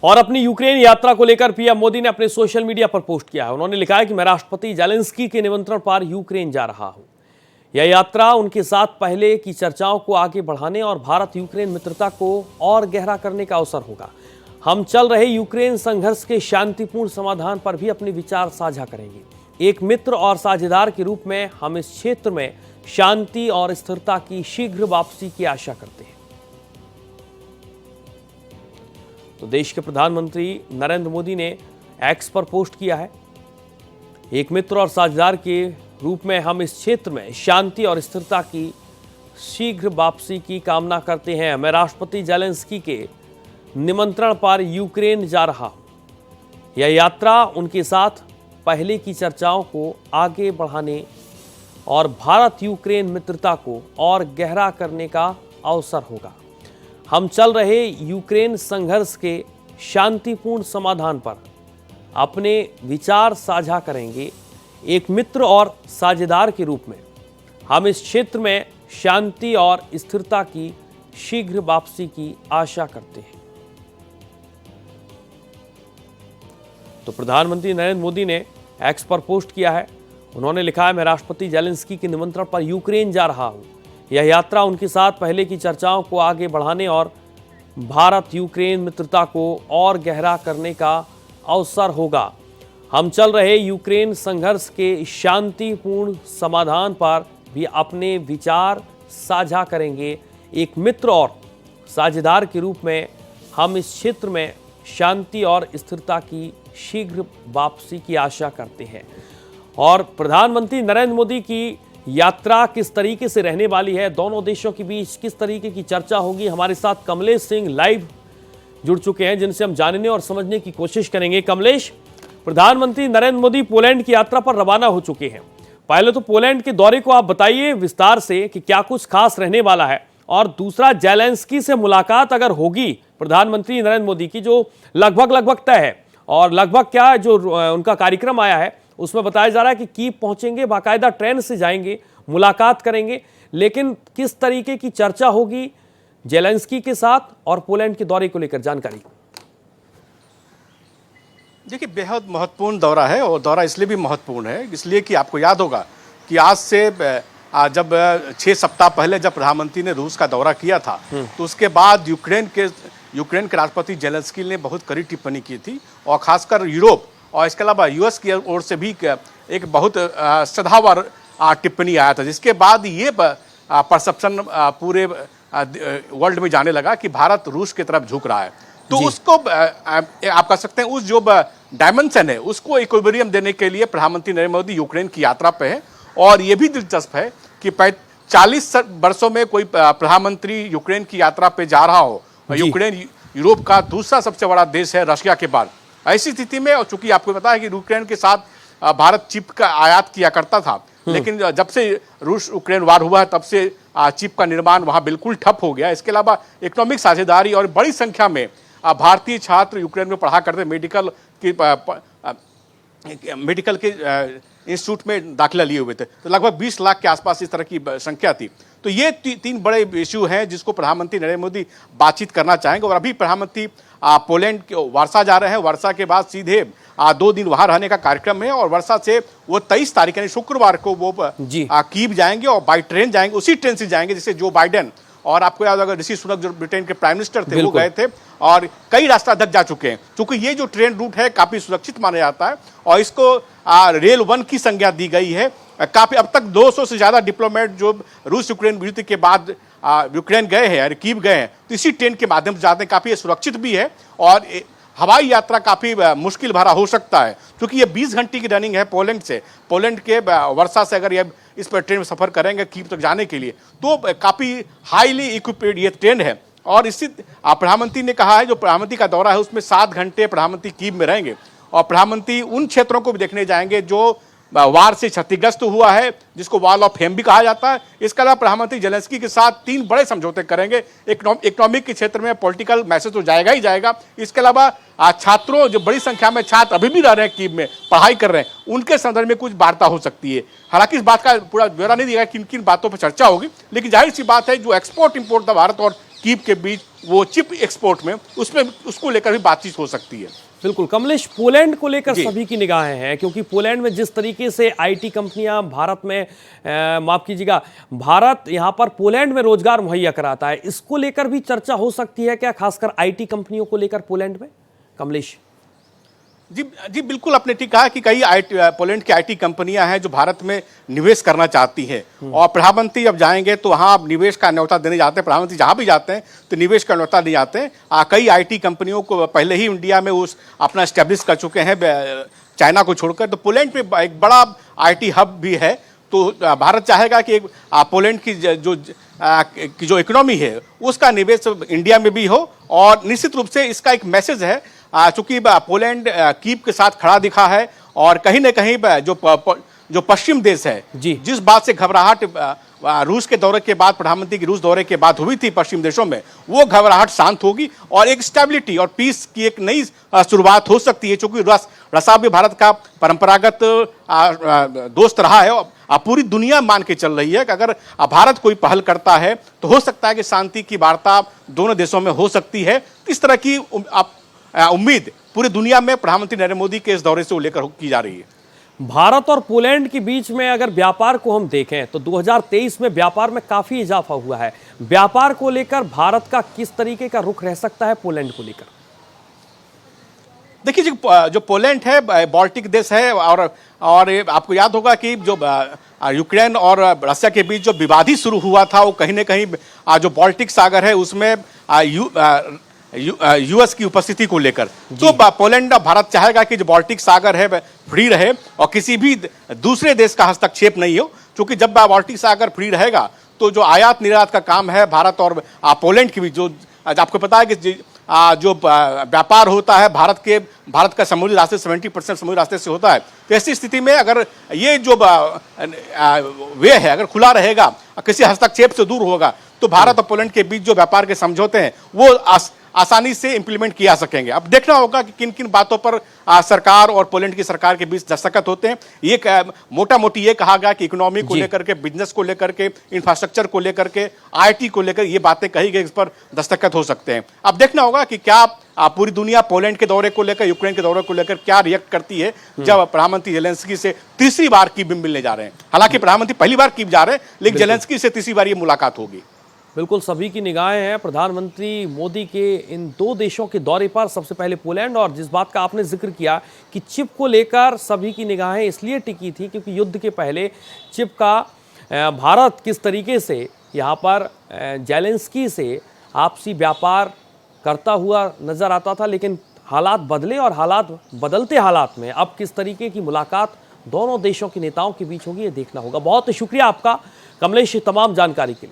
और अपनी यूक्रेन यात्रा को लेकर पीएम मोदी ने अपने सोशल मीडिया पर पोस्ट किया है। उन्होंने लिखा है कि मैं राष्ट्रपति जेलेंस्की के निमंत्रण पर यूक्रेन जा रहा हूं। यह यात्रा उनके साथ पहले की चर्चाओं को आगे बढ़ाने और भारत यूक्रेन मित्रता को और गहरा करने का अवसर होगा। हम चल रहे यूक्रेन संघर्ष के शांतिपूर्ण समाधान पर भी अपने विचार साझा करेंगे। एक मित्र और साझेदार के रूप में हम इस क्षेत्र में शांति और स्थिरता की शीघ्र वापसी की आशा करते हैं। तो देश के प्रधानमंत्री नरेंद्र मोदी ने एक्स पर पोस्ट किया है, एक मित्र और साझेदार के रूप में हम इस क्षेत्र में शांति और स्थिरता की शीघ्र वापसी की कामना करते हैं। मैं राष्ट्रपति जेलेंस्की के निमंत्रण पर यूक्रेन जा रहा हूं। यह यात्रा उनके साथ पहले की चर्चाओं को आगे बढ़ाने और भारत यूक्रेन मित्रता को और गहरा करने का अवसर होगा। हम चल रहे यूक्रेन संघर्ष के शांतिपूर्ण समाधान पर अपने विचार साझा करेंगे। एक मित्र और साझेदार के रूप में हम इस क्षेत्र में शांति और स्थिरता की शीघ्र वापसी की आशा करते हैं। तो प्रधानमंत्री नरेंद्र मोदी ने एक्स पर पोस्ट किया है। उन्होंने लिखा है, मैं राष्ट्रपति जेलेंस्की के निमंत्रण पर यूक्रेन जा रहा हूं। यह यात्रा उनके साथ पहले की चर्चाओं को आगे बढ़ाने और भारत यूक्रेन मित्रता को और गहरा करने का अवसर होगा। हम चल रहे यूक्रेन संघर्ष के शांतिपूर्ण समाधान पर भी अपने विचार साझा करेंगे। एक मित्र और साझेदार के रूप में हम इस क्षेत्र में शांति और स्थिरता की शीघ्र वापसी की आशा करते हैं। और प्रधानमंत्री नरेंद्र मोदी की यात्रा किस तरीके से रहने वाली है, दोनों देशों के बीच किस तरीके की चर्चा होगी, हमारे साथ कमलेश सिंह लाइव जुड़ चुके हैं, जिनसे हम जानने और समझने की कोशिश करेंगे। कमलेश, प्रधानमंत्री नरेंद्र मोदी पोलैंड की यात्रा पर रवाना हो चुके हैं। पहले तो पोलैंड के दौरे को आप बताइए विस्तार से कि क्या कुछ खास रहने वाला है, और दूसरा जेलेंस्की से मुलाकात अगर होगी प्रधानमंत्री नरेंद्र मोदी की, जो लगभग तय है, और लगभग क्या जो उनका कार्यक्रम आया है उसमें बताया जा रहा है कि कीव पहुंचेंगे, बाकायदा ट्रेन से जाएंगे, मुलाकात करेंगे, लेकिन किस तरीके की चर्चा होगी जेलेंस्की के साथ और पोलैंड के दौरे को लेकर जानकारी। देखिए, बेहद महत्वपूर्ण दौरा है, और दौरा इसलिए भी महत्वपूर्ण है इसलिए कि आपको याद होगा कि आज से जब 6 सप्ताह पहले जब प्रधानमंत्री ने रूस का दौरा किया था, तो उसके बाद यूक्रेन के राष्ट्रपति जेलेंस्की ने बहुत कड़ी टिप्पणी की थी, और खासकर यूरोप और इसके अलावा यूएस की ओर से भी एक बहुत सदावर टिप्पणी आया था, जिसके बाद ये परसेप्शन पूरे वर्ल्ड में जाने लगा कि भारत रूस की तरफ झुक रहा है। तो उसको आप कह सकते हैं उस जो डायमेंशन है उसको इक्विलिब्रियम देने के लिए प्रधानमंत्री नरेंद्र मोदी यूक्रेन की यात्रा पे है। और ये भी दिलचस्प है कि 40 वर्षों में कोई प्रधानमंत्री यूक्रेन की यात्रा पे जा रहा हो। यूक्रेन यूरोप का दूसरा सबसे बड़ा देश है रशिया के बाद। ऐसी स्थिति में, और चूंकि आपको पता है कि यूक्रेन के साथ भारत चिप का आयात किया करता था, लेकिन जब से रूस यूक्रेन वार हुआ है तब से चिप का निर्माण वहां बिल्कुल ठप हो गया। इसके अलावा इकोनॉमिक साझेदारी और बड़ी संख्या में भारतीय छात्र यूक्रेन में पढ़ा करते मेडिकल के इंस्टीट्यूट में दाखिला लिए हुए थे, तो लगभग 20 लाख के आसपास इस तरह की संख्या थी। तो ये 3 बड़े इश्यू हैं जिसको प्रधानमंत्री नरेंद्र मोदी बातचीत करना चाहेंगे। और अभी प्रधानमंत्री पोलैंड के वार्सा जा रहे हैं। वार्सा के बाद सीधे 2 दिन वहां रहने का कार्यक्रम है, और वार्सा से वो 23 तारीख यानी शुक्रवार को वो कीव जाएंगे, और बाई ट्रेन जाएंगे, उसी ट्रेन से जाएंगे जिससे जो बाइडेन और आपको याद होगा ऋषि सुनक जो ब्रिटेन के प्राइम मिनिस्टर थे वो गए थे, और कई राष्ट्राध्यक्ष जा चुके हैं। क्योंकि ये जो ट्रेन रूट है काफी सुरक्षित माना जाता है, और इसको रेल 1 की संज्ञा दी गई है। काफी अब तक 200 से ज्यादा डिप्लोमेट जो रूस यूक्रेन युद्ध के बाद यूक्रेन गए हैं, कीव गए हैं, तो इसी ट्रेन के माध्यम से जाते हैं। काफी सुरक्षित भी है, और हवाई यात्रा काफी मुश्किल भरा हो सकता है, क्योंकि ये 20 घंटे की रनिंग है पोलैंड के वर्सा से अगर ये इस पर ट्रेन में सफर करेंगे कीव तक जाने के लिए, तो काफी हाईली इक्विप्ड ये ट्रेन है। और इसी प्रधानमंत्री ने कहा है, जो प्रधानमंत्री का दौरा है उसमें 7 घंटे प्रधानमंत्री कीव में रहेंगे, और प्रधानमंत्री उन क्षेत्रों को भी देखने जाएंगे जो वार से क्षतिग्रस्त हुआ है, जिसको वॉल ऑफ फेम भी कहा जाता है। इसके अलावा प्रधानमंत्री जेलेंस्की के साथ 3 बड़े समझौते करेंगे। इकोनॉमिक के क्षेत्र में पॉलिटिकल मैसेज तो जाएगा ही जाएगा। इसके अलावा छात्रों, जो बड़ी संख्या में छात्र अभी भी रह रहे हैं कीव में, पढ़ाई कर रहे हैं, उनके संदर्भ में कुछ वार्ता हो सकती है। हालांकि इस बात का पूरा ब्यौरा नहीं दिया किन किन बातों पर चर्चा होगी, लेकिन जाहिर सी बात है जो एक्सपोर्ट इंपोर्ट था भारत और कीव के बीच वो चिप एक्सपोर्ट में उसमें उसको लेकर भी बातचीत हो सकती है। बिल्कुल कमलेश, पोलैंड को लेकर जी। सभी की निगाहें हैं क्योंकि पोलैंड में जिस तरीके से आईटी कंपनियां भारत में माफ कीजिएगा, भारत यहां पर पोलैंड में रोजगार मुहैया कराता है, इसको लेकर भी चर्चा हो सकती है क्या, खासकर आईटी कंपनियों को लेकर पोलैंड में? कमलेश जी जी बिल्कुल, आपने ठीक कहा कि कई पोलैंड की आईटी कंपनियां हैं जो भारत में निवेश करना चाहती हैं और प्रधानमंत्री जब जाएंगे तो वहाँ निवेश का न्योता देने जाते हैं। प्रधानमंत्री जहाँ भी जाते हैं तो निवेश का न्योता देने जाते हैं। कई आईटी कंपनियों को पहले ही इंडिया में उस अपना एस्टेब्लिश कर चुके हैं चाइना को छोड़कर। तो पोलैंड में एक बड़ा आईटी हब भी है। तो भारत चाहेगा कि पोलैंड की जो इकोनॉमी है उसका निवेश इंडिया में भी हो और निश्चित रूप से इसका एक मैसेज है चूंकि पोलैंड कीव के साथ खड़ा दिखा है और कहीं ना कहीं जो पश्चिम देश है जिस बात से घबराहट रूस के दौरे के बाद, प्रधानमंत्री की रूस दौरे के बाद हुई थी पश्चिम देशों में, वो घबराहट शांत होगी और एक स्टेबिलिटी और पीस की एक नई शुरुआत हो सकती है। चूंकि रसा भी भारत का परंपरागत दोस्त रहा है और पूरी दुनिया मान के चल रही है कि अगर भारत कोई पहल करता है तो हो सकता है कि शांति की वार्ता दोनों देशों में हो सकती है। इस तरह की उम्मीद पूरी दुनिया में प्रधानमंत्री नरेंद्र मोदी के इस दौरे से लेकर की जा रही है। भारत और पोलैंड के बीच में अगर व्यापार को हम देखें तो 2023 में व्यापार में काफी इजाफा हुआ है। व्यापार को लेकर भारत का किस तरीके का रुख रह सकता है पोलैंड को लेकर? देखिए जो पोलैंड है बाल्टिक देश है और आपको याद होगा कि जो यूक्रेन और रशिया के बीच जो विवाद शुरू हुआ था वो कहीं ना कहीं जो बाल्टिक सागर है उसमें यूएस की उपस्थिति को लेकर। तो पोलैंड भारत चाहेगा कि जो बाल्टिक सागर है फ्री रहे और किसी भी दूसरे देश का हस्तक्षेप नहीं हो, क्योंकि जब बाल्टिक सागर फ्री रहेगा तो जो आयात निर्यात का काम है भारत और पोलैंड की भी, जो आपको पता है कि जो व्यापार होता है भारत का समुद्री रास्ते 70% समुद्री रास्ते से होता है। तो ऐसी स्थिति में अगर ये जो वे है अगर खुला रहेगा, किसी हस्तक्षेप से दूर होगा, तो भारत और पोलैंड के बीच जो व्यापार के समझौते हैं वो आसानी से इंप्लीमेंट किया सकेंगे। अब देखना होगा कि किन किन बातों पर सरकार और पोलैंड की सरकार के बीच दस्तखत होते हैं। ये मोटा मोटी ये कहा गया कि इकोनॉमी को लेकर के, बिजनेस को लेकर के, इंफ्रास्ट्रक्चर को लेकर के, आईटी को लेकर ये बातें कही गई, इस पर दस्तखत हो सकते हैं। अब देखना होगा कि क्या पूरी दुनिया पोलैंड के दौरे को लेकर, यूक्रेन के दौरे को लेकर क्या रिएक्ट करती है जब प्रधानमंत्री जेलेंस्की से तीसरी बार कीव में मिलने जा रहे हैं। हालांकि प्रधानमंत्री पहली बार कीव जा रहे हैं, लेकिन जेलेंस्की से तीसरी बार ये मुलाकात होगी। बिल्कुल सभी की निगाहें हैं प्रधानमंत्री मोदी के इन दो देशों के दौरे पर, सबसे पहले पोलैंड। और जिस बात का आपने जिक्र किया कि चिप को लेकर सभी की निगाहें इसलिए टिकी थी क्योंकि युद्ध के पहले चिप का भारत किस तरीके से यहाँ पर जेलेंस्की से आपसी व्यापार करता हुआ नजर आता था, लेकिन हालात बदले और बदलते हालात में अब किस तरीके की मुलाकात दोनों देशों के नेताओं के बीच होगी ये देखना होगा। बहुत शुक्रिया आपका कमलेश तमाम जानकारी के लिए।